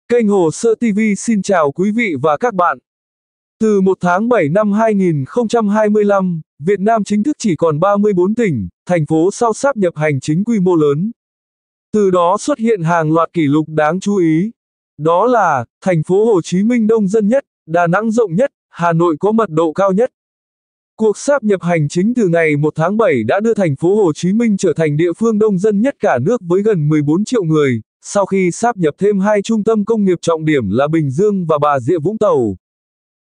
Kênh Hồ Sơ TV xin chào quý vị và các bạn. Từ 1 tháng 7 năm 2025, Việt Nam chính thức chỉ còn 34 tỉnh, thành phố sau sáp nhập hành chính quy mô lớn. Từ đó xuất hiện hàng loạt kỷ lục đáng chú ý. Đó là, thành phố Hồ Chí Minh đông dân nhất, Đà Nẵng rộng nhất, Hà Nội có mật độ cao nhất. Cuộc sáp nhập hành chính từ ngày 1 tháng 7 đã đưa thành phố Hồ Chí Minh trở thành địa phương đông dân nhất cả nước với gần 14 triệu người, sau khi sáp nhập thêm hai trung tâm công nghiệp trọng điểm là Bình Dương và Bà Rịa Vũng Tàu.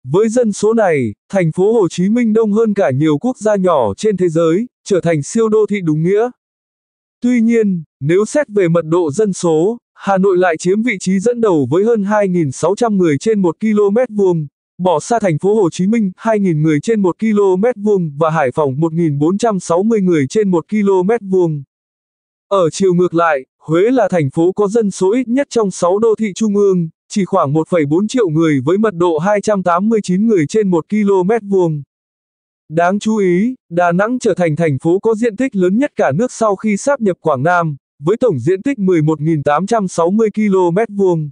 Với dân số này, thành phố Hồ Chí Minh đông hơn cả nhiều quốc gia nhỏ trên thế giới, trở thành siêu đô thị đúng nghĩa. Tuy nhiên, nếu xét về mật độ dân số, Hà Nội lại chiếm vị trí dẫn đầu với hơn 2.600 người trên 1 km vuông, bỏ xa thành phố Hồ Chí Minh 2.000 người trên 1 km vuông và Hải Phòng 1.460 người trên 1 km vuông. Ở chiều ngược lại, Huế là thành phố có dân số ít nhất trong 6 đô thị trung ương, chỉ khoảng 1,4 triệu người với mật độ 289 người trên 1 km vuông. Đáng chú ý, Đà Nẵng trở thành thành phố có diện tích lớn nhất cả nước sau khi sáp nhập Quảng Nam, với tổng diện tích 11.860 km vuông.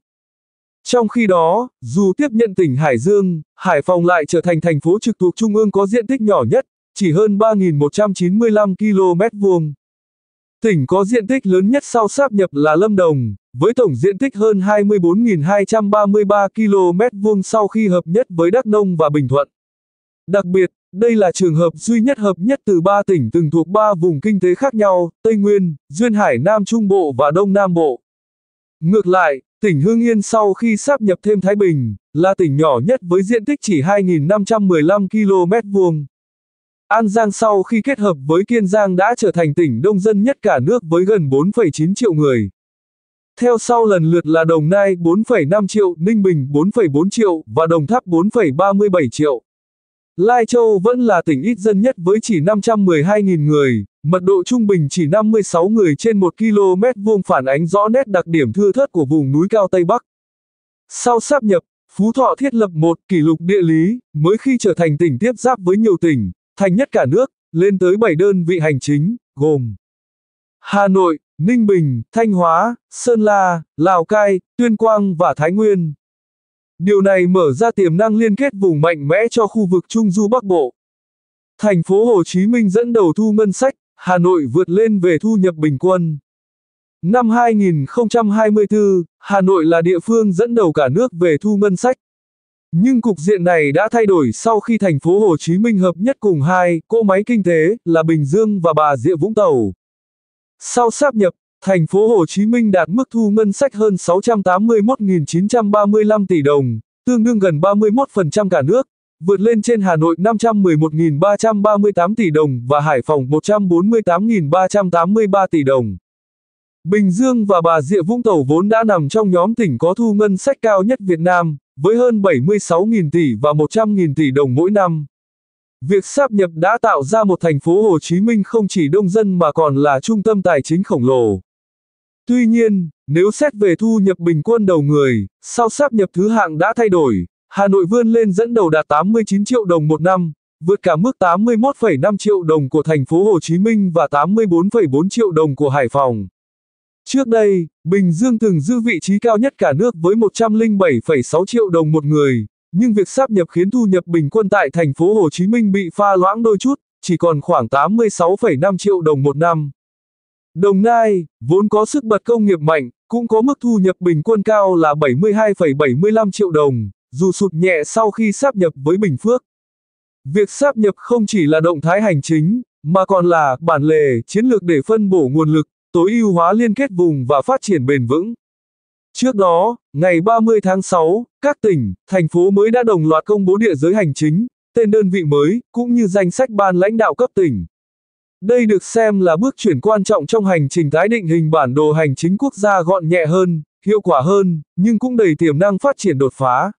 Trong khi đó, dù tiếp nhận tỉnh Hải Dương, Hải Phòng lại trở thành thành phố trực thuộc trung ương có diện tích nhỏ nhất, chỉ hơn 3.195 km vuông. Tỉnh có diện tích lớn nhất sau sáp nhập là Lâm Đồng, với tổng diện tích hơn 24.233 km vuông sau khi hợp nhất với Đắk Nông và Bình Thuận. Đặc biệt, đây là trường hợp duy nhất hợp nhất từ 3 tỉnh từng thuộc 3 vùng kinh tế khác nhau, Tây Nguyên, Duyên Hải Nam Trung Bộ và Đông Nam Bộ. Ngược lại, tỉnh Hưng Yên sau khi sáp nhập thêm Thái Bình, là tỉnh nhỏ nhất với diện tích chỉ 2.515 km vuông. An Giang sau khi kết hợp với Kiên Giang đã trở thành tỉnh đông dân nhất cả nước với gần 4,9 triệu người. Theo sau lần lượt là Đồng Nai 4,5 triệu, Ninh Bình 4,4 triệu và Đồng Tháp 4,37 triệu. Lai Châu vẫn là tỉnh ít dân nhất với chỉ 512.000 người, mật độ trung bình chỉ 56 người trên 1 km vuông phản ánh rõ nét đặc điểm thưa thớt của vùng núi cao Tây Bắc. Sau sáp nhập, Phú Thọ thiết lập một kỷ lục địa lý, mới khi trở thành tỉnh tiếp giáp với nhiều tỉnh, thành nhất cả nước, lên tới 7 đơn vị hành chính, gồm Hà Nội, Ninh Bình, Thanh Hóa, Sơn La, Lào Cai, Tuyên Quang và Thái Nguyên. Điều này mở ra tiềm năng liên kết vùng mạnh mẽ cho khu vực Trung Du Bắc Bộ. Thành phố Hồ Chí Minh dẫn đầu thu ngân sách, Hà Nội vượt lên về thu nhập bình quân. Năm 2024, Hà Nội là địa phương dẫn đầu cả nước về thu ngân sách. Nhưng cục diện này đã thay đổi sau khi thành phố Hồ Chí Minh hợp nhất cùng hai cỗ máy kinh tế là Bình Dương và Bà Rịa Vũng Tàu. Sau sáp nhập, thành phố Hồ Chí Minh đạt mức thu ngân sách hơn 681.935 tỷ đồng, tương đương gần 31% cả nước, vượt lên trên Hà Nội 511.338 tỷ đồng và Hải Phòng 148.383 tỷ đồng. Bình Dương và Bà Rịa Vũng Tàu vốn đã nằm trong nhóm tỉnh có thu ngân sách cao nhất Việt Nam, với hơn 76.000 tỷ và 100.000 tỷ đồng mỗi năm. Việc sáp nhập đã tạo ra một thành phố Hồ Chí Minh không chỉ đông dân mà còn là trung tâm tài chính khổng lồ. Tuy nhiên, nếu xét về thu nhập bình quân đầu người, sau sáp nhập thứ hạng đã thay đổi, Hà Nội vươn lên dẫn đầu đạt 89 triệu đồng một năm, vượt cả mức 81,5 triệu đồng của thành phố Hồ Chí Minh và 84,4 triệu đồng của Hải Phòng. Trước đây, Bình Dương từng giữ vị trí cao nhất cả nước với 107,6 triệu đồng một người, nhưng việc sáp nhập khiến thu nhập bình quân tại thành phố Hồ Chí Minh bị pha loãng đôi chút, chỉ còn khoảng 86,5 triệu đồng một năm. Đồng Nai, vốn có sức bật công nghiệp mạnh, cũng có mức thu nhập bình quân cao là 72,75 triệu đồng, dù sụt nhẹ sau khi sáp nhập với Bình Phước. Việc sáp nhập không chỉ là động thái hành chính, mà còn là bản lề chiến lược để phân bổ nguồn lực, tối ưu hóa liên kết vùng và phát triển bền vững. Trước đó, ngày 30 tháng 6, các tỉnh, thành phố mới đã đồng loạt công bố địa giới hành chính, tên đơn vị mới, cũng như danh sách ban lãnh đạo cấp tỉnh. Đây được xem là bước chuyển quan trọng trong hành trình tái định hình bản đồ hành chính quốc gia gọn nhẹ hơn, hiệu quả hơn, nhưng cũng đầy tiềm năng phát triển đột phá.